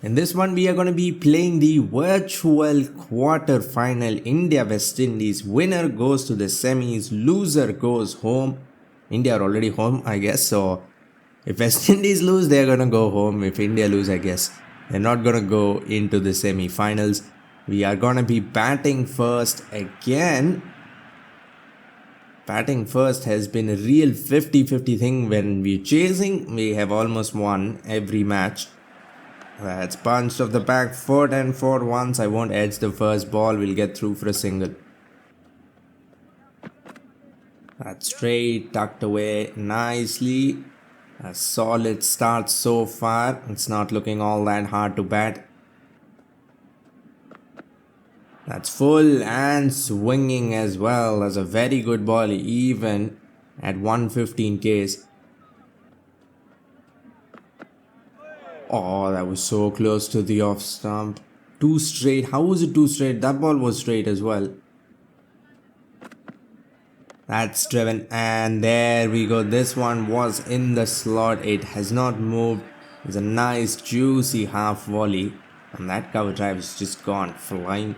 In this one, we are going to be playing the virtual quarter-final India-West Indies. Winner goes to the semis, loser goes home. India are already home, I guess. So, if West Indies lose, they're going to go home. If India lose, I guess they're not going to go into the semi-finals. We are going to be batting first again. Batting first has been a real 50-50 thing. When we're chasing, we have almost won every match. That's punched off the back foot and for once I won't edge the first ball, we'll get through for a single. That's straight, tucked away nicely. A solid start so far. It's not looking all that hard to bat. That's full and swinging as well. That's a very good ball even at 115 Ks. Oh, that was so close to the off stump. Too straight. How was it too straight? That ball was straight as well. That's driven and there we go. This one was in the slot. It has not moved. It's a nice juicy half volley and that cover drive is just gone flying.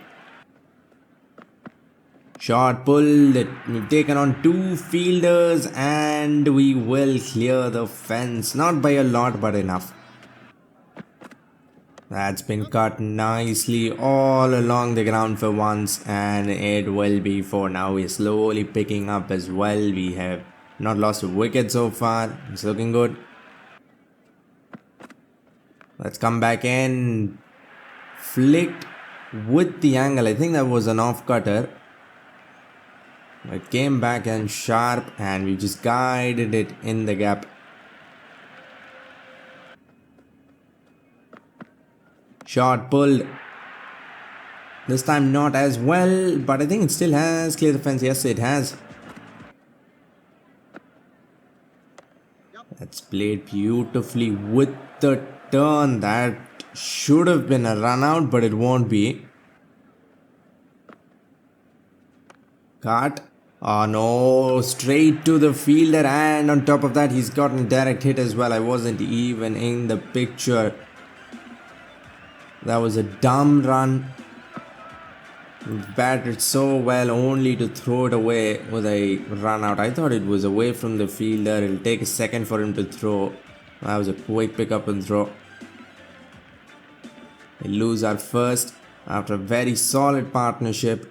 Short pull. We've taken on two fielders and we will clear the fence. Not by a lot but enough. That's been cut nicely all along the ground for once and it will be for now. We're slowly picking up as well. We have not lost a wicket so far. It's looking good. Let's come back in. Flicked with the angle. I think that was an off cutter. It came back and sharp and we just guided it in the gap. Shot pulled. This time not as well, but I think it still has cleared the fence. Yes, it has. That's played beautifully with the turn. That should have been a run out, but it won't be. Cut. Oh no, straight to the fielder and on top of that he's gotten a direct hit as well. I wasn't even in the picture. That was a dumb run. Batted so well only to throw it away with a run out. I thought it was away from the fielder. It'll take a second for him to throw. That was a quick pick up and throw. We lose our first after a very solid partnership.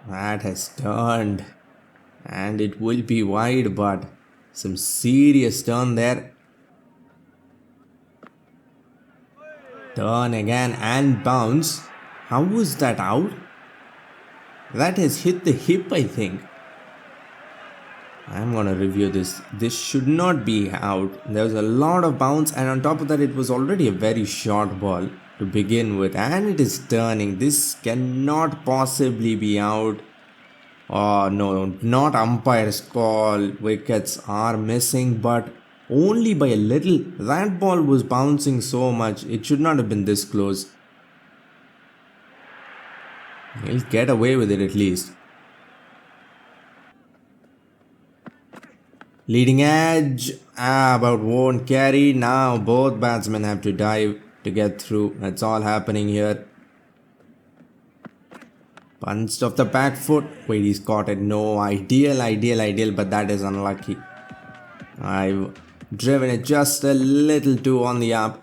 That has turned and it will be wide, but some serious turn there. Turn again and bounce. How was that out? That has hit the hip, I think. I'm gonna review this. This should not be out. There was a lot of bounce and on top of that it was already a very short ball to begin with and it is turning. This cannot possibly be out. Oh no, not umpire's call. Wickets are missing but only by a little. That ball was bouncing so much. It should not have been this close. He'll get away with it at least. Leading edge. But won't carry. Now both batsmen have to dive to get through. That's all happening here. Punched off the back foot. Wait, he's caught it. No, ideal, but that is unlucky. I've driven it just a little too on the up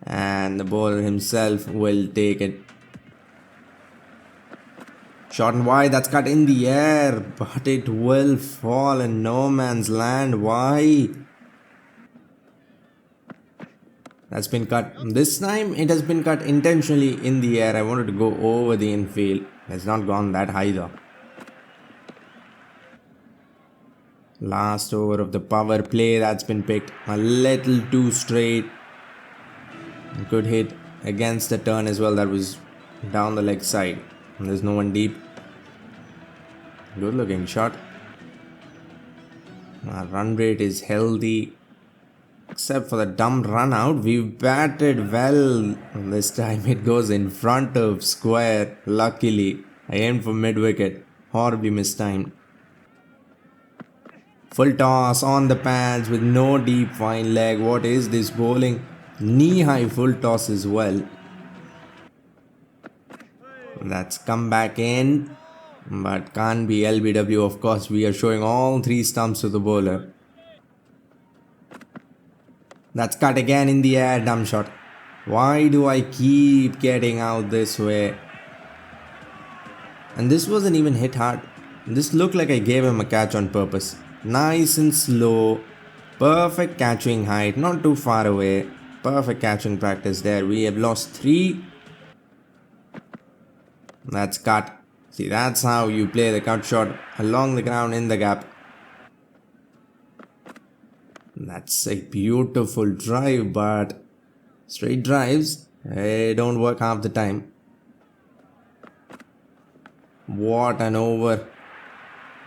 and the bowler himself will take it. Short and wide, that's cut in the air, but it will fall in no man's land. Why? That's been cut. This time it has been cut intentionally in the air. I wanted to go over the infield. It's not gone that high though. Last over of the power play, that's been picked a little too straight. Good hit against the turn as well. That was down the leg side. There's no one deep. Good looking shot. Our run rate is healthy. Except for the dumb run out. We've batted well. This time it goes in front of square. Luckily, I aimed for mid wicket. Horribly mistimed. Full toss on the pads with no deep fine leg. What is this bowling? Knee high full toss as well. That's come back in. But can't be LBW. Of course, we are showing all three stumps to the bowler. That's cut again in the air. Dumb shot. Why do I keep getting out this way? And this wasn't even hit hard. This looked like I gave him a catch on purpose. Nice and slow. Perfect catching height. Not too far away. Perfect catching practice there. We have lost 3. That's cut. See, that's how you play the cut shot along the ground in the gap. That's a beautiful drive, but straight drives, they don't work half the time. What an over.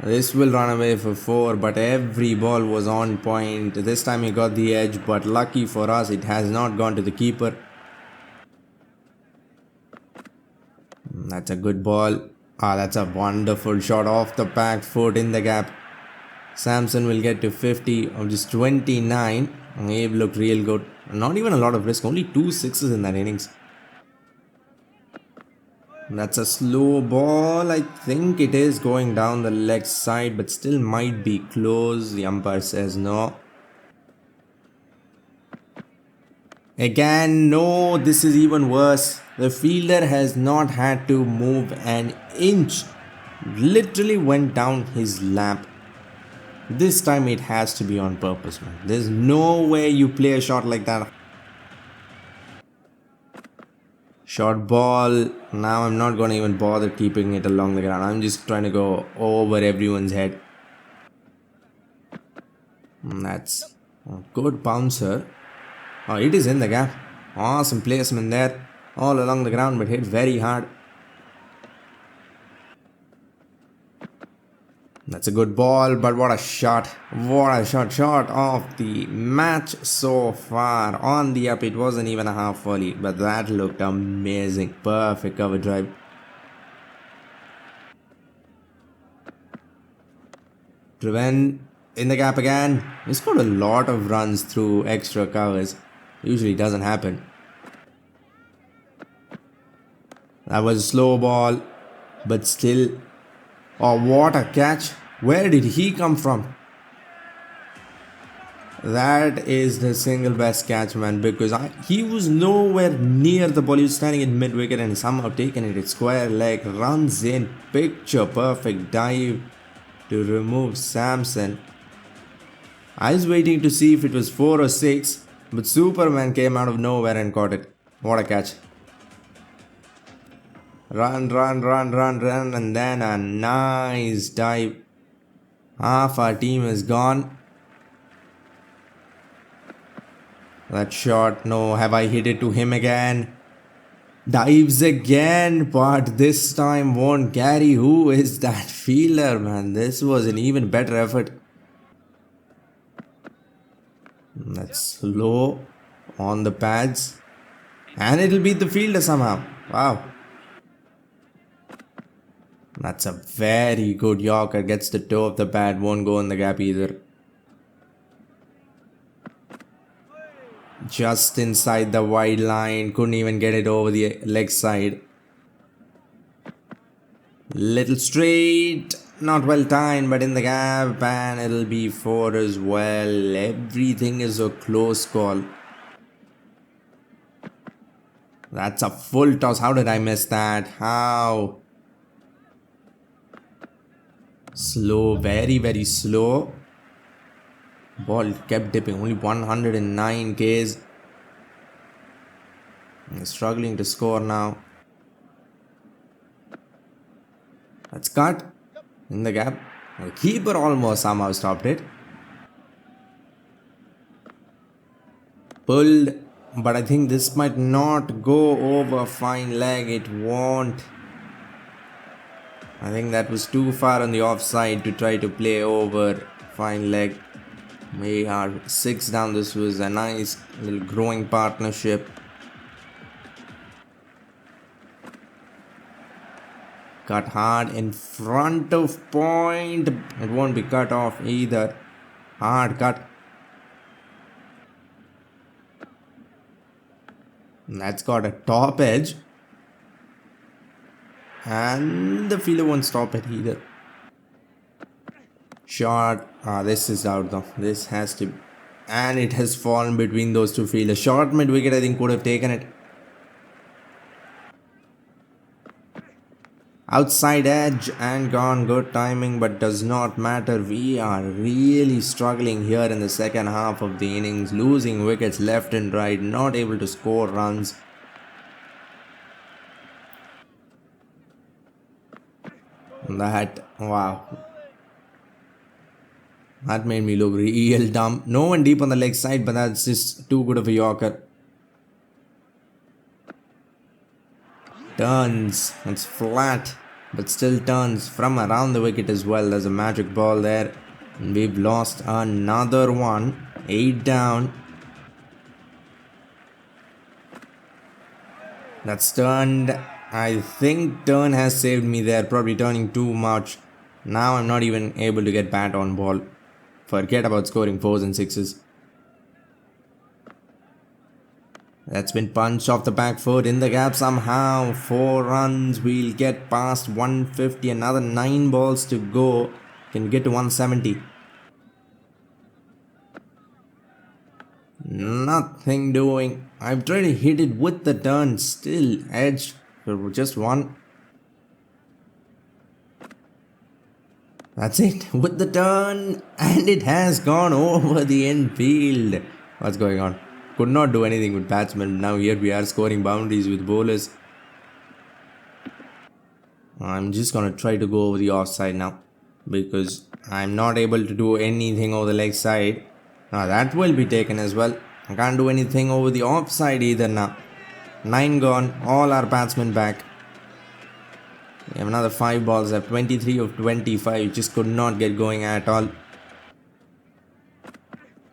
This will run away for 4, but every ball was on point. This time he got the edge, but lucky for us, it has not gone to the keeper. That's a good ball. That's a wonderful shot off the back foot in the gap. Samson will get to 50 of just 29. Abe looked real good. Not even a lot of risk. Only 2 sixes in that innings. That's a slow ball. I think it is going down the leg side, but still might be close. The umpire says no. Again, no, this is even worse. The fielder has not had to move an inch. Literally went down his lap. This time it has to be on purpose, man. There's no way you play a shot like that. Short ball. Now I'm not going to even bother keeping it along the ground. I'm just trying to go over everyone's head. That's a good bouncer. Oh, it is in the gap. Awesome placement there. All along the ground, but hit very hard. That's a good ball, but what a shot. What a shot. Shot of the match so far. On the up, it wasn't even a half volley, but that looked amazing. Perfect cover drive. Driven in the gap again. He scored a lot of runs through extra covers. Usually doesn't happen. That was a slow ball, but still. Oh, what a catch. Where did he come from? That is the single best catch, man, because he was nowhere near the ball. He was standing in mid-wicket and somehow taken it. Square leg, runs in, picture perfect dive to remove Samson. I was waiting to see if it was 4 or 6, but Superman came out of nowhere and caught it. What a catch. Run, and then a nice dive. Half our team is gone. That shot, no, have I hit it to him again? Dives again, but this time won't carry. Who is that fielder, man? This was an even better effort. That's slow on the pads. And it'll beat the fielder somehow. Wow. That's a very good Yorker. Gets the toe of the pad. Won't go in the gap either. Just inside the wide line. Couldn't even get it over the leg side. Little straight. Not well timed, but in the gap. And it'll be 4 as well. Everything is a close call. That's a full toss. How did I miss that? How? Slow, very slow. Ball kept dipping. Only 109 Ks. He's struggling to score now. That's cut. In the gap. The keeper almost somehow stopped it. Pulled. But I think this might not go over fine leg. It won't. I think that was too far on the offside to try to play over fine leg. We are 6 down. This was a nice little growing partnership. Cut hard in front of point. It won't be cut off either. Hard cut. That's got a top edge. And the fielder won't stop it either. Short. This is out though. This has to. And it has fallen between those two fielders. Short mid wicket, I think, could have taken it. Outside edge and gone. Good timing, but does not matter. We are really struggling here in the second half of the innings. Losing wickets left and right. Not able to score runs. Wow. That made me look real dumb. No one deep on the leg side, but that's just too good of a Yorker. Turns. It's flat, but still turns from around the wicket as well. There's a magic ball there. And we've lost another one. 8 down. That's turned. I think turn has saved me there. Probably turning too much. Now I'm not even able to get bat on ball. Forget about scoring 4s and 6s. That's been punched off the back foot in the gap somehow. 4 runs. We'll get past 150. Another 9 balls to go. Can get to 170. Nothing doing. I've tried to hit it with the turn. Still edged for just 1. That's it, with the turn, and it has gone over the infield. What's going on? Could not do anything with batsmen. Now here we are scoring boundaries with bowlers. I'm just gonna try to go over the offside now, because I'm not able to do anything over the leg side. Now that will be taken as well. I can't do anything over the offside either now. 9 gone, all our batsmen back. We have another 5 balls left. 23 of 25. Just could not get going at all.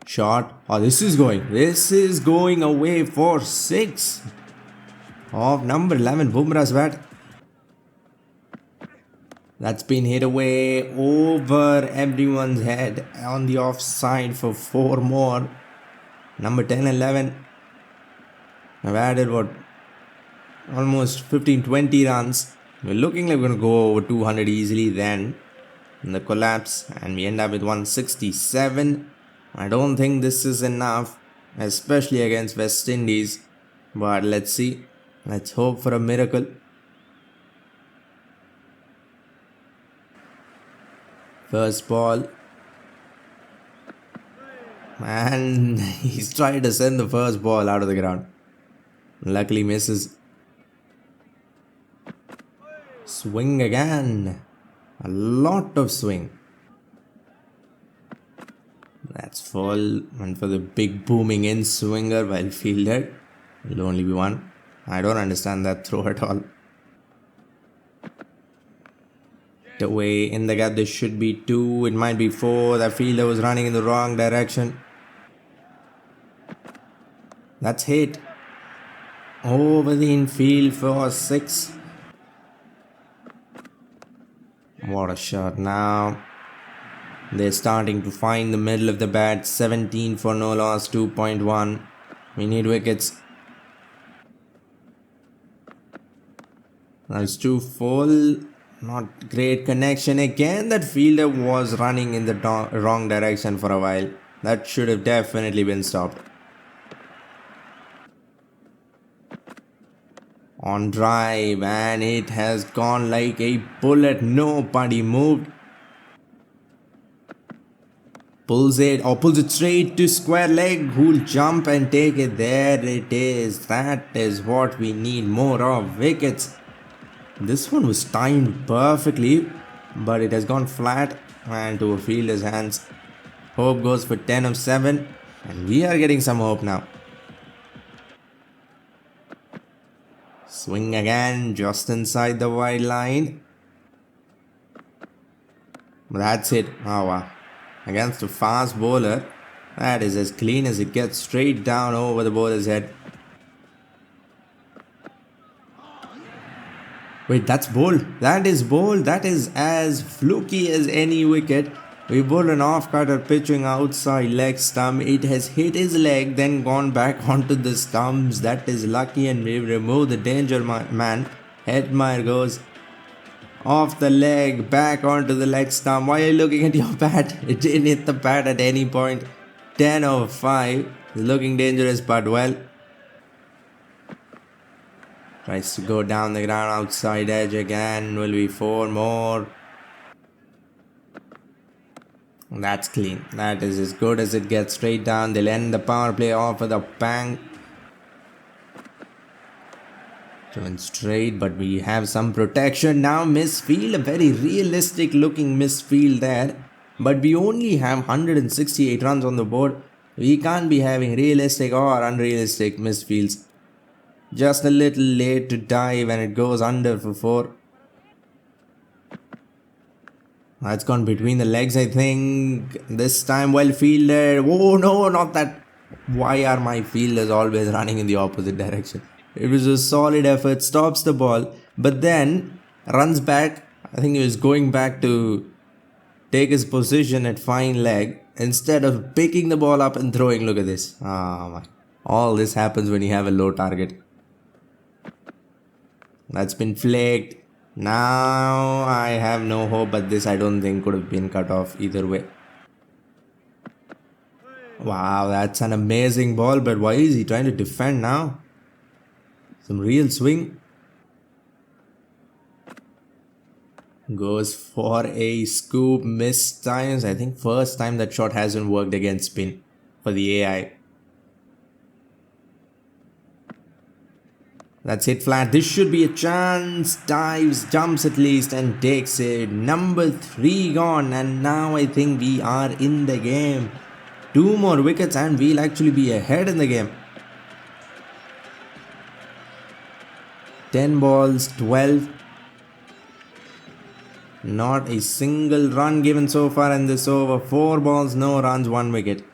Shot. Oh, this is going. This is going away for 6. Of number 11. Bumrah's bat. That's been hit away over everyone's head on the offside for 4 more. Number 10, 11. I've added what? Almost 15-20 runs. We're looking like we're going to go over 200 easily then in the collapse, and we end up with 167. I don't think this is enough, especially against West Indies, but let's see. Let's hope for a miracle. First ball, and he's trying to send the first ball out of the ground. Luckily misses. Swing again. A lot of swing. That's full. And for the big booming in swinger well fielded. Will only be 1. I don't understand that throw at all. Away in the gap. There should be 2. It might be 4. The fielder was running in the wrong direction. That's hit. Over the infield for 6. What a shot now. They're starting to find the middle of the bat. 17 for no loss, 2.1. We need wickets. That's too full. Not great connection. Again, that fielder was running in the wrong direction for a while. That should have definitely been stopped. On drive, and it has gone like a bullet. Nobody moved. Pulls it straight to square leg. Who'll jump and take it? There it is. That is what we need more of. Wickets. This one was timed perfectly, but it has gone flat and to a fielder's hands. Hope goes for 10 of 7, and we are getting some hope now. Swing again, just inside the wide line. That's it. Oh wow. Against a fast bowler, that is as clean as it gets, straight down over the bowler's head. Wait, that's bold. That is bold. That is as fluky as any wicket. We bowled an off-cutter pitching outside leg stump. It has hit his leg, then gone back onto the stumps. That is lucky, and we remove the danger man. Headmire goes off the leg, back onto the leg stump. Why are you looking at your bat? It didn't hit the bat at any point. 10 over 5. Looking dangerous, but well. Tries to go down the ground, outside edge again. Will be 4 more. That's clean. That is as good as it gets. Straight down. They'll end the power play off with a bang. Going straight, but we have some protection now. Misfield, a very realistic looking misfield there. But we only have 168 runs on the board. We can't be having realistic or unrealistic misfields. Just a little late to dive and it goes under for 4. That's gone between the legs, I think. This time well fielded. Oh no, not that. Why are my fielders always running in the opposite direction? It was a solid effort. Stops the ball. But then runs back. I think he was going back to take his position at fine leg. Instead of picking the ball up and throwing. Look at this. Oh, all this happens when you have a low target. That's been flaked. Now I have no hope, but this I don't think could have been cut off either way. Wow, that's an amazing ball, but why is he trying to defend now? Some real swing. Goes for a scoop, missed times. I think first time that shot hasn't worked against spin for the AI. That's hit flat. This should be a chance. Dives, jumps at least and takes it. Number 3 gone, and now I think we are in the game. 2 more wickets and we'll actually be ahead in the game. 10 balls, 12. Not a single run given so far in this over. 4 balls, no runs, 1 wicket.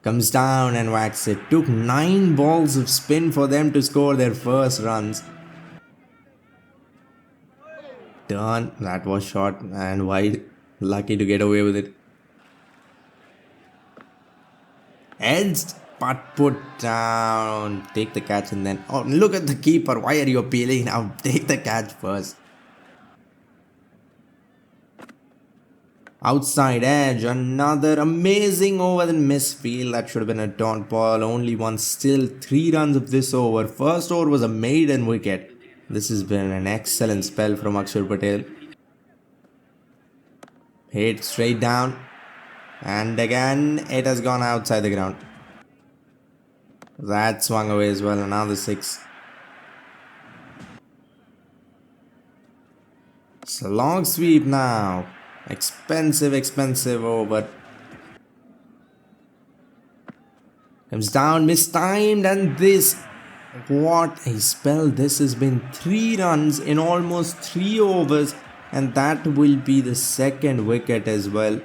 Comes down and whacks it. Took 9 balls of spin for them to score their first runs. Turn. That was short and wide. Lucky to get away with it. Edged, but put down. Take the catch and then... Oh, look at the keeper. Why are you appealing now? Take the catch first. Outside edge, another amazing over the misfield. That should have been a dot ball. Only one, still 3 runs of this over. First over was a maiden wicket. This has been an excellent spell from Akshar Patel. Hit straight down. And again, it has gone outside the ground. That swung away as well. Another 6. It's a long sweep now. Expensive over. Comes down, mistimed, and this. What a spell. This has been 3 runs in almost 3 overs, and that will be the 2nd wicket as well.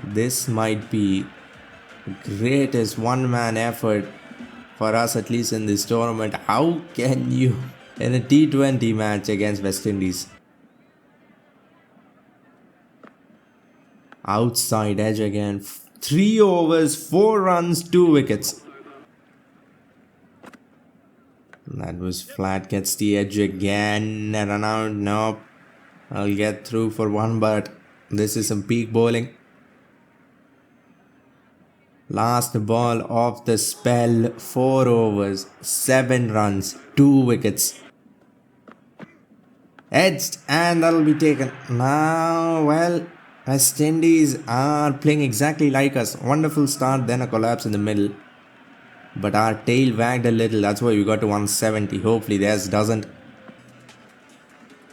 This might be the greatest one-man effort for us, at least in this tournament. How can you in a T20 match against West Indies? Outside edge again. 3 overs, 4 runs, 2 wickets. That was flat. Gets the edge again. Run out. Nope. I'll get through for 1, but this is some peak bowling. Last ball of the spell. 4 overs, 7 runs, 2 wickets. Edged, and that'll be taken. Now, well, West Indies are playing exactly like us. Wonderful start, then a collapse in the middle. But our tail wagged a little. That's why we got to 170. Hopefully theirs doesn't.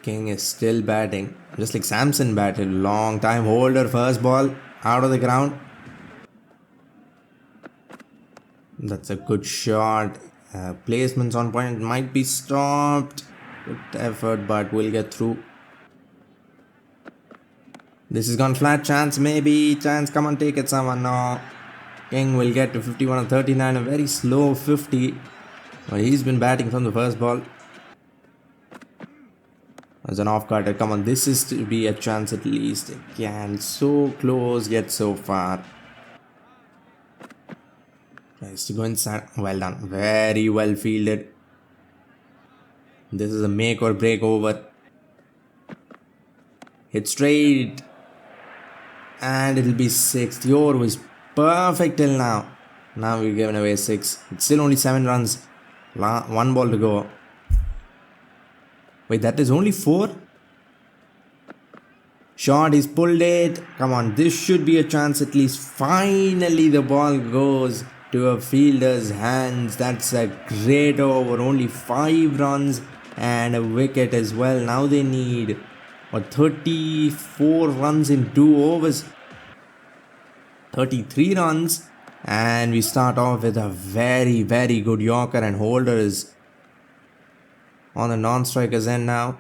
King is still batting. Just like Samson batted. Long time holder. First ball out of the ground. That's a good shot. Placements on point. Might be stopped. Good effort, but we'll get through. This is gone flat. Chance maybe. Chance. Come on, take it someone. No. King will get to 51 and 39. A very slow 50. Well, he's been batting from the first ball. As an off-cutter, come on, this is to be a chance at least. Again, so close yet so far. Tries to go inside. Well done. Very well fielded. This is a make or break over. Hit straight. And it'll be 6. The over was perfect till now. Now we've given away 6. It's still only 7 runs. 1 ball to go. Wait, that is only 4? Shot, he's pulled it. Come on, this should be a chance at least. Finally, the ball goes to a fielder's hands. That's a great over. Only 5 runs and a wicket as well. Now they need 34 runs in 2 overs. 33 runs. And we start off with a very, very good Yorker, and Holder is on the non-striker's end now.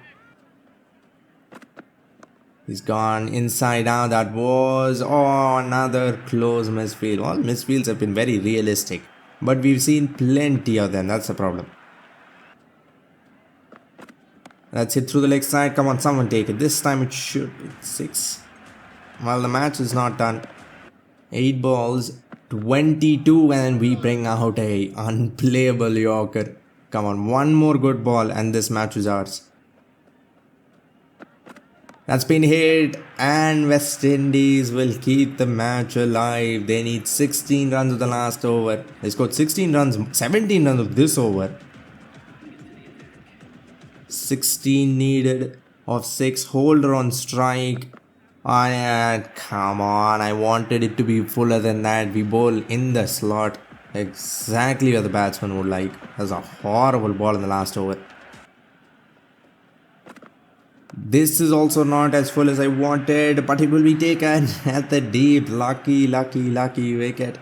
He's gone inside out. That was another close misfield. All misfields have been very realistic, but we've seen plenty of them. That's the problem. That's it through the leg side. Come on, someone take it. This time it should be 6. Well, the match is not done. 8 balls, 22, and we bring out a unplayable Yorker. Come on, one more good ball and this match is ours. That's been hit, and West Indies will keep the match alive. They need 16 runs of the last over. They scored 16 runs, 17 runs of this over. 16 needed of 6. Holder on strike. Come on, I wanted it to be fuller than that. We bowl in the slot, exactly where the batsman would like. That's a horrible ball in the last over. This is also not as full as I wanted, but it will be taken at the deep. Lucky wicket.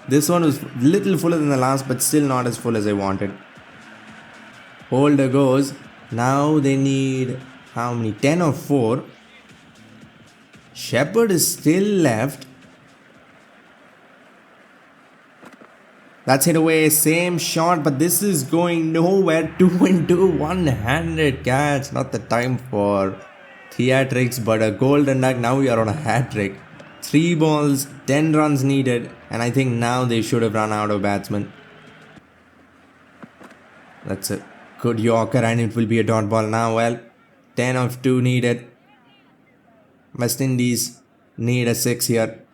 This one was a little fuller than the last, but still not as full as I wanted. Holder goes. Now they need how many? 10 or 4. Shepherd is still left. That's hit away. Same shot, but this is going nowhere. 2 and 2, one-handed catch. Not the time for theatrics, but a golden duck. Now we are on a hat trick. 3 balls, 10 runs needed, and I think now they should have run out of batsmen. That's a good Yorker, and it will be a dot ball now. Well, 10 of 2 needed. West Indies need a 6 here.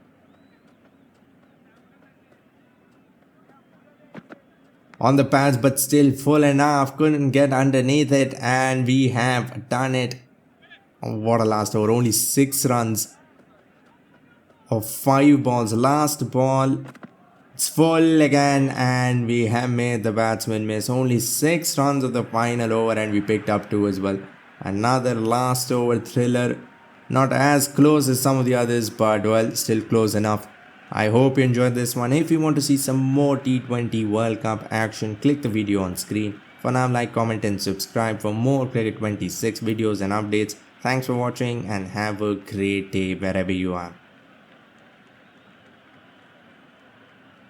On the pads, but still full enough. Couldn't get underneath it, and we have done it. What a last over. Only 6 runs of 5 balls. Last ball. It's full again, and we have made the batsman miss. Only 6 runs of the final over, and we picked up 2 as well. Another last over thriller. Not as close as some of the others, but well, still close enough. I hope you enjoyed this one. If you want to see some more T20 World Cup action, click the video on screen. For now, like, comment and subscribe for more Cricket 26 videos and updates. Thanks for watching and have a great day wherever you are.